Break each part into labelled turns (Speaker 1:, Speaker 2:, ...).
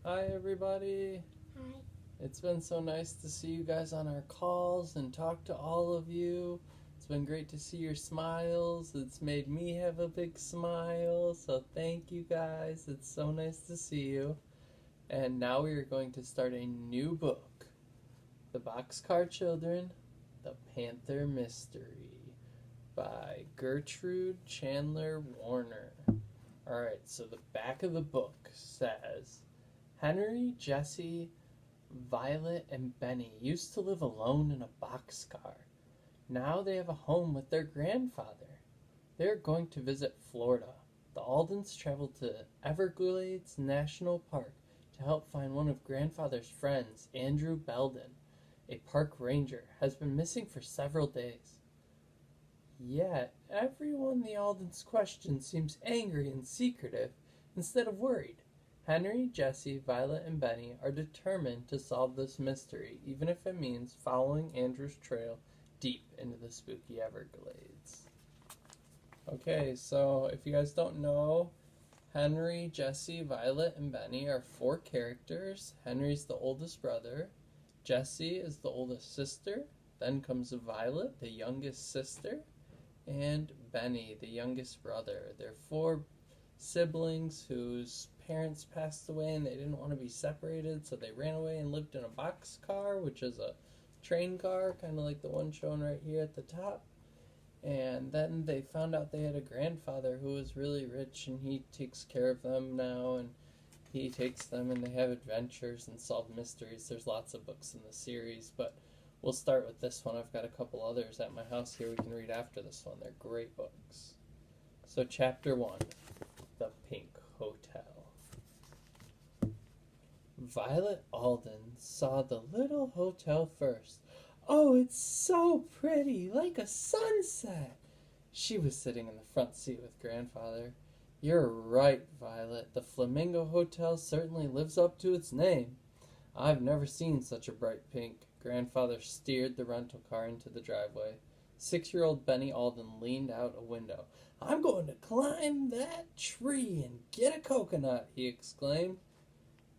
Speaker 1: Hi, everybody.
Speaker 2: Hi.
Speaker 1: It's been so nice to see you guys on our calls and talk to all of you. It's been great to see your smiles. It's made me have a big smile. So thank you guys. It's so nice to see you. And now we are going to start a new book, The Boxcar Children, The Panther Mystery by Gertrude Chandler Warner. Alright, so the back of the book says, Henry, Jesse, Violet, and Benny used to live alone in a boxcar. Now they have a home with their grandfather. They are going to visit Florida. The Aldens traveled to Everglades National Park to help find one of grandfather's friends, Andrew Beldon. A park ranger has been missing for several days. Yet, everyone the Aldens question seems angry and secretive instead of worried. Henry, Jesse, Violet, and Benny are determined to solve this mystery, even if it means following Andrew's trail deep into the spooky Everglades. Okay, so if you guys don't know, Henry, Jesse, Violet, and Benny are four characters. Henry's the oldest brother. Jesse is the oldest sister. Then comes Violet, the youngest sister. And Benny, the youngest brother. They're four siblings whose parents passed away and they didn't want to be separated, so they ran away and lived in a boxcar, which is a train car, kind of like the one shown right here at the top. And then they found out they had a grandfather who was really rich, and he takes care of them now, and he takes them and they have adventures and solve mysteries. There's lots of books in the series, but we'll start with this one. I've got a couple others at my house here we can read after this one. They're great books. So chapter 1, The Pink Hotel. Violet Alden saw the little hotel first. Oh, it's so pretty, like a sunset. She was sitting in the front seat with Grandfather. You're right, Violet. The Flamingo Hotel certainly lives up to its name. I've never seen such a bright pink. Grandfather steered the rental car into the driveway. 6-year-old Benny Alden leaned out a window. I'm going to climb that tree and get a coconut, he exclaimed.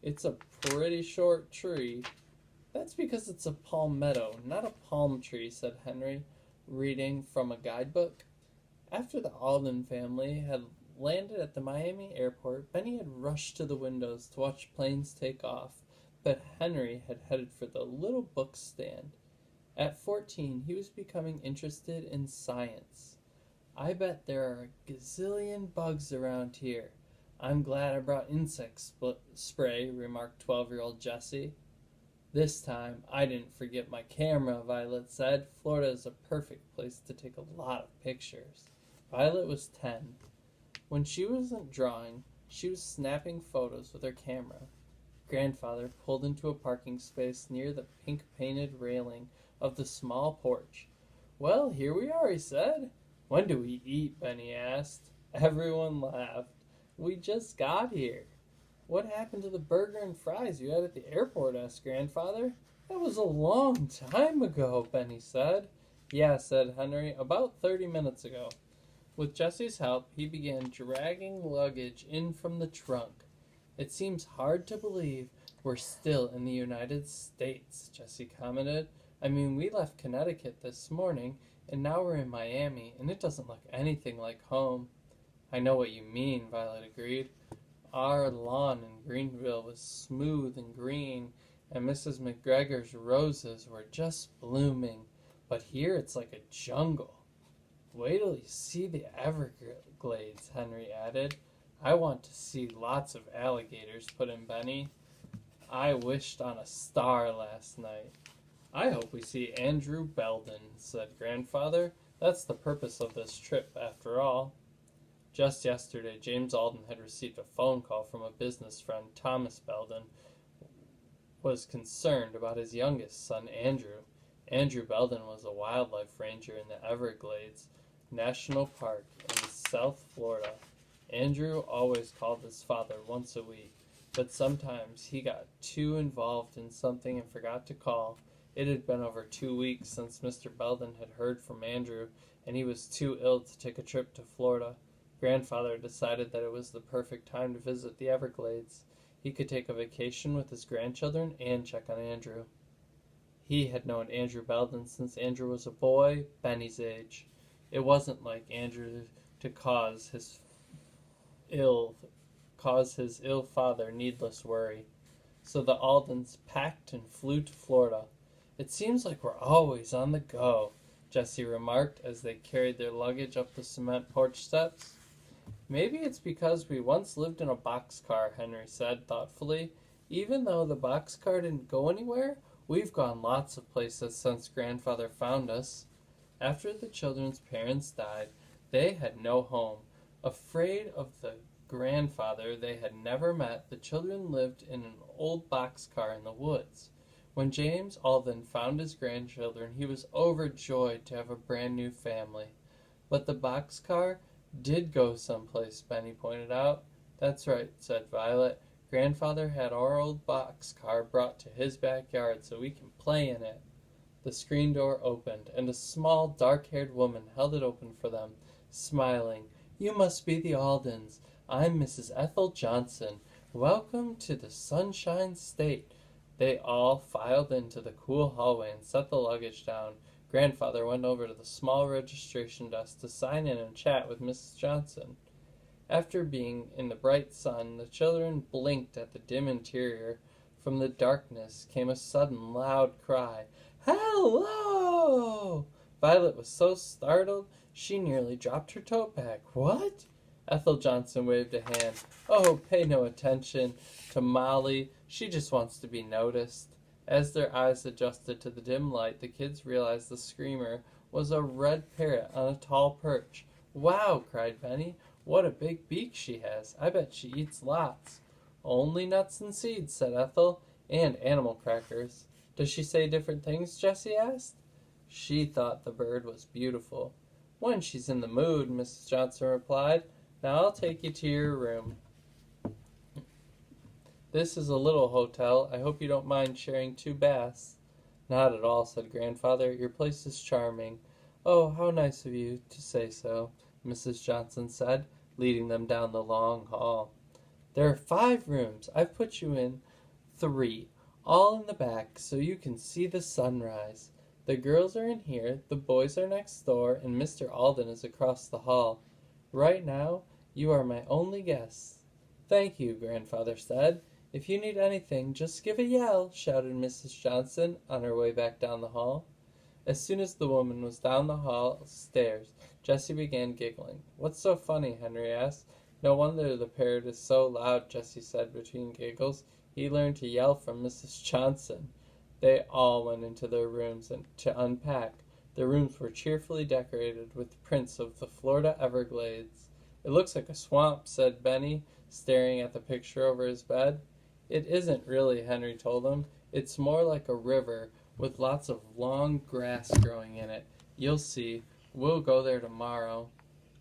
Speaker 1: It's a pretty short tree. That's because it's a palmetto, not a palm tree, said Henry, reading from a guidebook. After the Alden family had landed at the Miami airport, Benny had rushed to the windows to watch planes take off, but Henry had headed for the little book stand. At 14, he was becoming interested in science. I bet there are a gazillion bugs around here. I'm glad I brought insect spray, remarked 12-year-old Jesse. This time, I didn't forget my camera, Violet said. Florida is a perfect place to take a lot of pictures. Violet was 10. When she wasn't drawing, she was snapping photos with her camera. Grandfather pulled into a parking space near the pink-painted railing of the small porch. Well, here we are, he said. When do we eat? Benny asked. Everyone laughed. We just got here. What happened to the burger and fries you had at the airport? Asked Grandfather. That was a long time ago, Benny said. Yeah, said Henry, about 30 minutes ago. With Jesse's help, he began dragging luggage in from the trunk. It seems hard to believe we're still in the United States, Jesse commented. I mean, we left Connecticut this morning, and now we're in Miami, and it doesn't look anything like home. I know what you mean, Violet agreed. Our lawn in Greenville was smooth and green, and Mrs. McGregor's roses were just blooming. But here it's like a jungle. Wait till you see the Everglades, Henry added. I want to see lots of alligators, put in Benny. I wished on a star last night. I hope we see Andrew Beldon, said Grandfather. That's the purpose of this trip, after all. Just yesterday, James Alden had received a phone call from a business friend, Thomas Beldon, was concerned about his youngest son, Andrew. Andrew Beldon was a wildlife ranger in the Everglades National Park in South Florida. Andrew always called his father once a week, but sometimes he got too involved in something and forgot to call. It had been over 2 weeks since Mr. Beldon had heard from Andrew, and he was too ill to take a trip to Florida. Grandfather decided that it was the perfect time to visit the Everglades. He could take a vacation with his grandchildren and check on Andrew. He had known Andrew Beldon since Andrew was a boy, Benny's age. It wasn't like Andrew to ill cause his ill father needless worry. So the Aldens packed and flew to Florida. It seems like we're always on the go, Jessie remarked as they carried their luggage up the cement porch steps. Maybe it's because we once lived in a boxcar, Henry said thoughtfully. Even though the boxcar didn't go anywhere, we've gone lots of places since Grandfather found us. After the children's parents died, they had no home. Afraid of the grandfather they had never met, the children lived in an old boxcar in the woods. When James Alden found his grandchildren, he was overjoyed to have a brand new family. But the boxcar did go someplace, Benny pointed out. That's right, said Violet. Grandfather had our old boxcar brought to his backyard so we can play in it. The screen door opened, and a small, dark-haired woman held it open for them, smiling. You must be the Aldens. I'm Mrs. Ethel Johnson. Welcome to the Sunshine State. They all filed into the cool hallway and set the luggage down. Grandfather went over to the small registration desk to sign in and chat with Mrs. Johnson. After being in the bright sun, the children blinked at the dim interior. From the darkness came a sudden loud cry. Hello! Violet was so startled she nearly dropped her tote bag. What? Ethel Johnson waved a hand. Oh, pay no attention to Molly. She just wants to be noticed. As their eyes adjusted to the dim light, the kids realized the screamer was a red parrot on a tall perch. Wow, cried Benny. What a big beak she has. I bet she eats lots. Only nuts and seeds, said Ethel, and animal crackers. Does she say different things, Jessie asked. She thought the bird was beautiful. When she's in the mood, Mrs. Johnson replied. Now I'll take you to your room. This is a little hotel. I hope you don't mind sharing 2 baths. Not at all, said Grandfather. Your place is charming. Oh, how nice of you to say so, Mrs. Johnson said, leading them down the long hall. There are 5 rooms. I've put you in 3, all in the back, so you can see the sunrise. The girls are in here, the boys are next door, and Mr. Alden is across the hall. Right now, you are my only guests. Thank you, Grandfather said. If you need anything, just give a yell, shouted Mrs. Johnson on her way back down the hall. As soon as the woman was down the hall stairs, Jessie began giggling. What's so funny? Henry asked. No wonder the parrot is so loud, Jessie said between giggles. He learned to yell from Mrs. Johnson. They all went into their rooms to unpack. The rooms were cheerfully decorated with prints of the Florida Everglades. It looks like a swamp, said Benny, staring at the picture over his bed. It isn't really, Henry told him. It's more like a river with lots of long grass growing in it. You'll see. We'll go there tomorrow.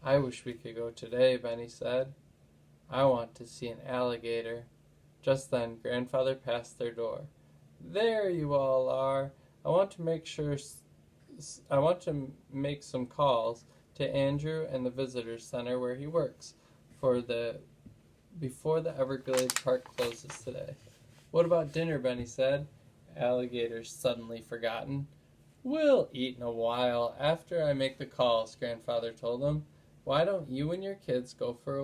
Speaker 1: I wish we could go today, Benny said. I want to see an alligator. Just then, Grandfather passed their door. There you all are. I want to make some calls to Andrew and the visitor center where he works before the Everglades Park closes today. What about dinner, Benny said. Alligators suddenly forgotten. We'll eat in a while after I make the calls, Grandfather told him. Why don't you and the kids go for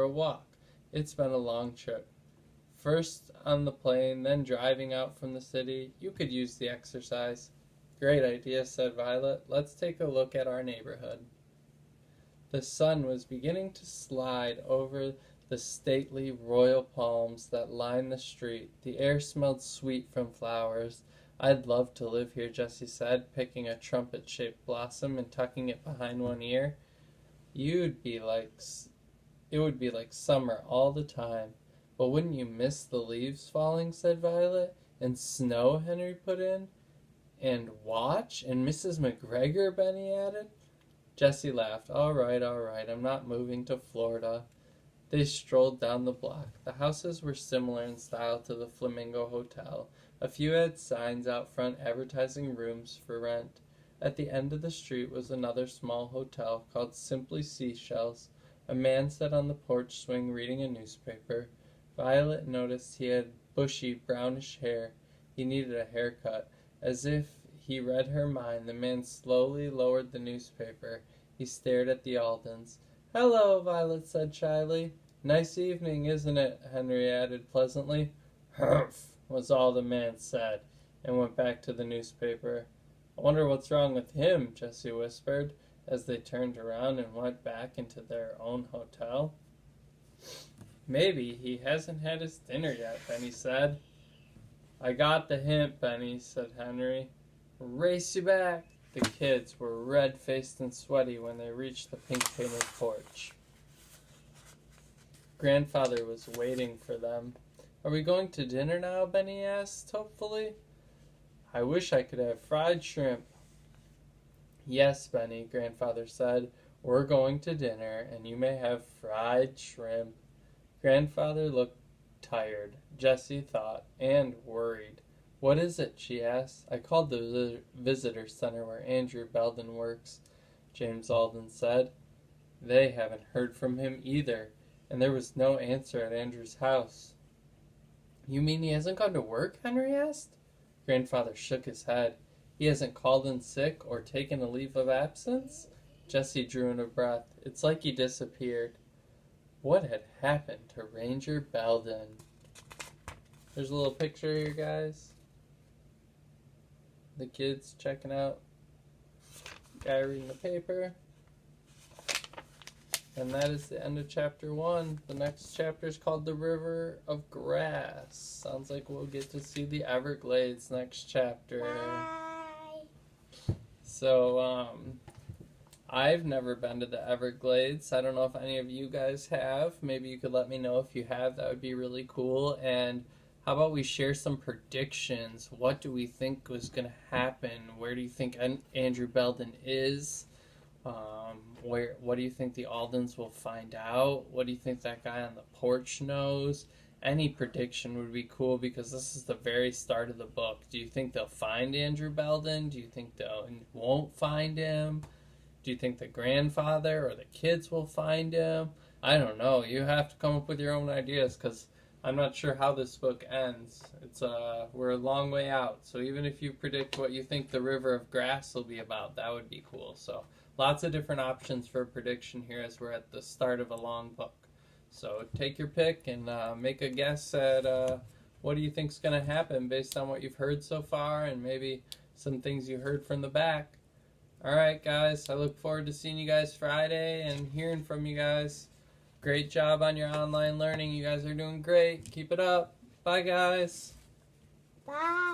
Speaker 1: a walk? It's been a long trip. First on the plane, then driving out from the city. You could use the exercise. Great idea, said Violet. Let's take a look at our neighborhood. The sun was beginning to slide over the stately royal palms that lined the street. The air smelled sweet from flowers. I'd love to live here, Jessie said, picking a trumpet-shaped blossom and tucking it behind one ear. It would be like summer all the time. But wouldn't you miss the leaves falling, said Violet. And snow, Henry put in. And watch? And Mrs. McGregor, Benny added. Jessie laughed. All right, I'm not moving to Florida. They strolled down the block. The houses were similar in style to the Flamingo Hotel. A few had signs out front advertising rooms for rent. At the end of the street was another small hotel called Simply Seashells. A man sat on the porch swing reading a newspaper. Violet noticed he had bushy, brownish hair. He needed a haircut. As if he read her mind, the man slowly lowered the newspaper. He stared at the Aldens. "Hello," Violet said shyly. "Nice evening, isn't it?" Henry added pleasantly. "Humph," was all the man said, and went back to the newspaper. "I wonder what's wrong with him," Jessie whispered, as they turned around and went back into their own hotel. "Maybe he hasn't had his dinner yet," Benny said. "I got the hint, Benny," said Henry. "Race you back." The kids were red-faced and sweaty when they reached the pink-painted porch. Grandfather was waiting for them. "Are we going to dinner now?" Benny asked, hopefully. "I wish I could have fried shrimp." "Yes, Benny," Grandfather said. "We're going to dinner, and you may have fried shrimp." Grandfather looked tired, Jessie thought, and worried. "What is it?" she asked. "I called the visitor center where Andrew Beldon works," James Alden said. They haven't heard from him either, and there was no answer at Andrew's house. "You mean he hasn't gone to work?" Henry asked. Grandfather shook his head. "He hasn't called in sick or taken a leave of absence?" Jessie drew in a breath. "It's like he disappeared." What had happened to Ranger Beldon? There's a little picture here, guys. The kids checking out guy reading the paper. And that is the end of chapter 1. The next chapter is called The River of Grass. Sounds like we'll get to see the Everglades next chapter. Bye. So, I've never been to the Everglades. I don't know if any of you guys have. Maybe you could let me know if you have. That would be really cool. And how about we share some predictions? What do we think was going to happen? Where do you think Andrew Beldon is? What do you think the Aldens will find out? What do you think that guy on the porch knows? Any prediction would be cool because this is the very start of the book. Do you think they'll find Andrew Beldon? Do you think they won't find him? Do you think the grandfather or the kids will find him? I don't know. You have to come up with your own ideas because I'm not sure how this book ends. We're a long way out. So even if you predict what you think the River of Grass will be about, that would be cool. So lots of different options for prediction here as we're at the start of a long book. So take your pick and make a guess at what do you think is going to happen based on what you've heard so far and maybe some things you heard from the back. All right, guys. I look forward to seeing you guys Friday and hearing from you guys. Great job on your online learning. You guys are doing great. Keep it up. Bye, guys.
Speaker 2: Bye.